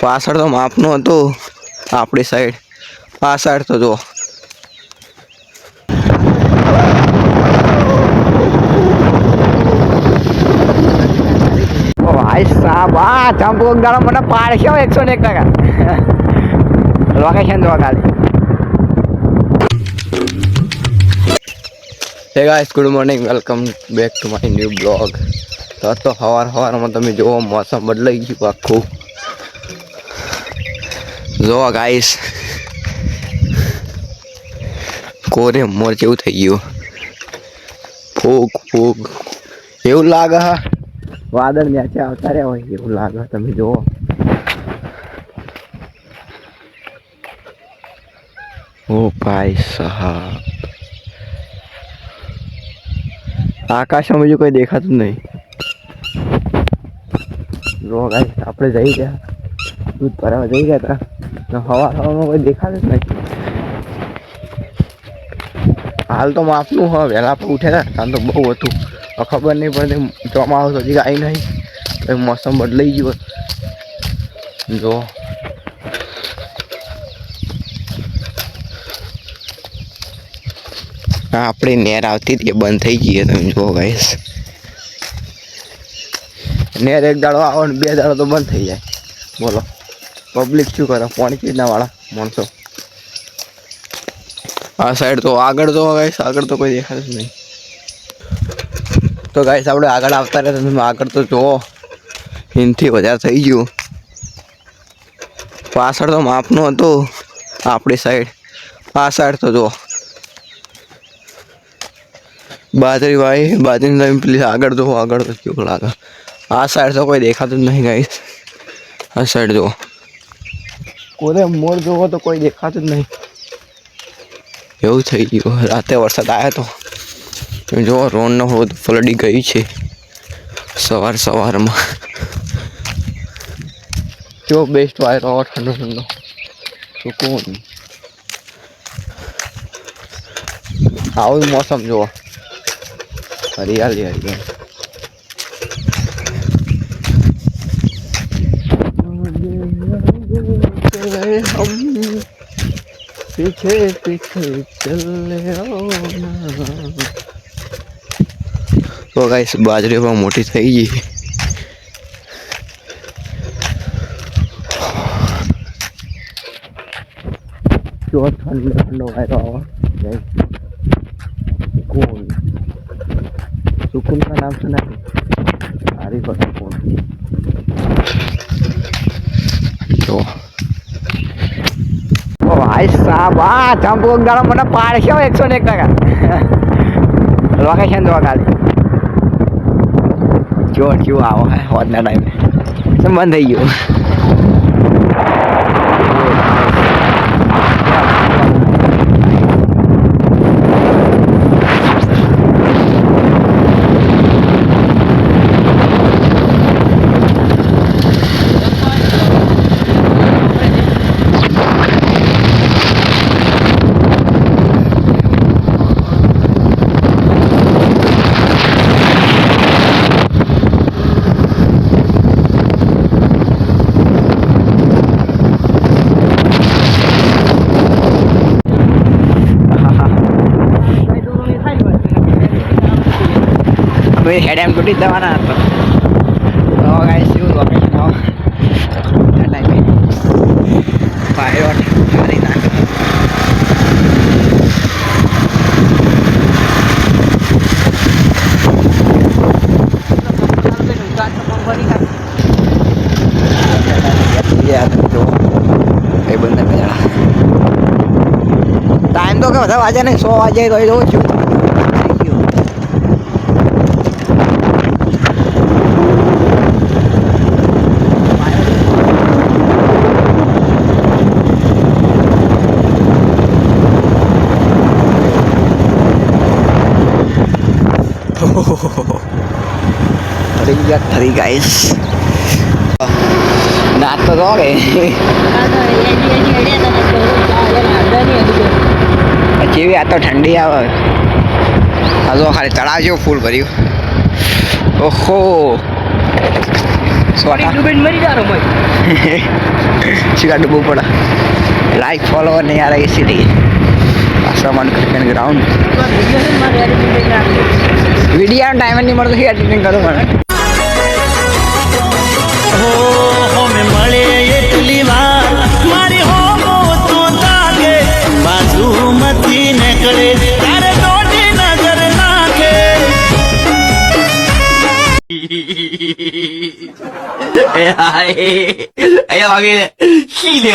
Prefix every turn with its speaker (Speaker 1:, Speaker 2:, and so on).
Speaker 1: પાછળ તો માપનું હતું આપણી સાઈડ, આ સાઈડ તો જો ભાઈ સાહેબ આ ચંપુ ગાળો મને પાડશે 101%. લોકેશન જો ખાલી. હે guys, good morning, welcome back to my new blog. તો સવારમાં તમે જુઓ મોસમ બદલાઈ ગયું આખું. જો ગાઈસ કોરે મોર જેવું થઈ ગયું. ફૂગ એવું લાગે હા વાદળ નીચે આવતા રહ્યા હોય એવું લાગે. તમે જુઓ ઓ ભાઈ સાહેબ, આકાશમાં બીજું કોઈ દેખાતું નહીં. જો ગાઈસ આપણે જઈ ગયા દૂધ ભરાવા જઈ ગયા હતા, હવામાં કોઈ દેખાતું જ નહીં. હાલ તો માપનું હા વહેલા આપણે ઉઠ્યા હતા તો બહુ હતું, ખબર નહીં પડતી ચોમાસું હજી આવી નહીં, મોસમ બદલાઈ ગયો. જો આપણી નેર આવતી હતી બંધ થઈ ગઈ. તમે જુઓ ગાઈસ, નેર એક દાડો આવો ને 2 દાડો તો બંધ થઈ જાય. બોલો પબ્લિક શું કરે, પાણી પીના વાળા માણસો. આ સાઈડ તો આગળ તો ગાઈસ આગળ તો કોઈ દેખાતું જ નહીં. તો ગાઈસ આપણે આગળ આવતા રહ્યા તમે આગળ તો જુઓ એનાથી વધારે થઈ ગયું. પાછળ તો માપનું હતું આપણી સાઈડ, આ સાઈડ તો જુઓ બાજરી તમે પેલી આગળ જુઓ, આગળ તો કેવું લાગે. આ સાઈડ તો કોઈ દેખાતું જ નહીં ગાઈસ. આ સાઈડ જુઓ કોરે મોર જુઓ તો કોઈ દેખાતું જ નહીં. એવું થઈ ગયું. રાતે વરસાદ આવ્યો તો તમે જુઓ રોડનો રોડ પલળી ગઈ છે સવારમાં. જો બેસ્ટ વાયરો ઠંડો સુકૂન. આવું મોસમ જુઓ, હરિયાળી. पीछे चले तो गाइस बाजरी पर मोटी થઈ ગઈ. जो ठंडो वायरो आवा सुकून का नाम सुना है हरी पर सुकून. तो ભાઈ સાહેબ આ ચંપુ ગાળો મને પાડશે 101%. લોકેશન જો ખાલી. જો કેવું આવો હે હોદના ટાઈમે બંધ થઈ ગયું. हेड एम टूटी दवाना तो गाइस यू लोकेशन आओ टाइम में पायलट गाड़ी ना टाइम तो क्या बता वाजे नहीं 100 वाजे तो जो थरी गाइस नाच तो दो गए अच्छी आ तो ठंडी आवे. आ जो खाली तळाव जो फूल भर्યું. ओहो સોટા
Speaker 2: ડૂબીને મરી જારો મય
Speaker 1: चिका डुबो पड़ा लाइक फॉलोवर नहीं आ रहा इसीलिए सामान क्रिकेट ग्राउंड वीडियो टाइम नहीं मरता एडिटिंग करो मैं
Speaker 3: हो में મળે એટલી વાર મારી હોમો તો તાગે બાજુમાંથી નીકળે તારે દોડી નજર નાખે એ આય આયા વાગે શી લે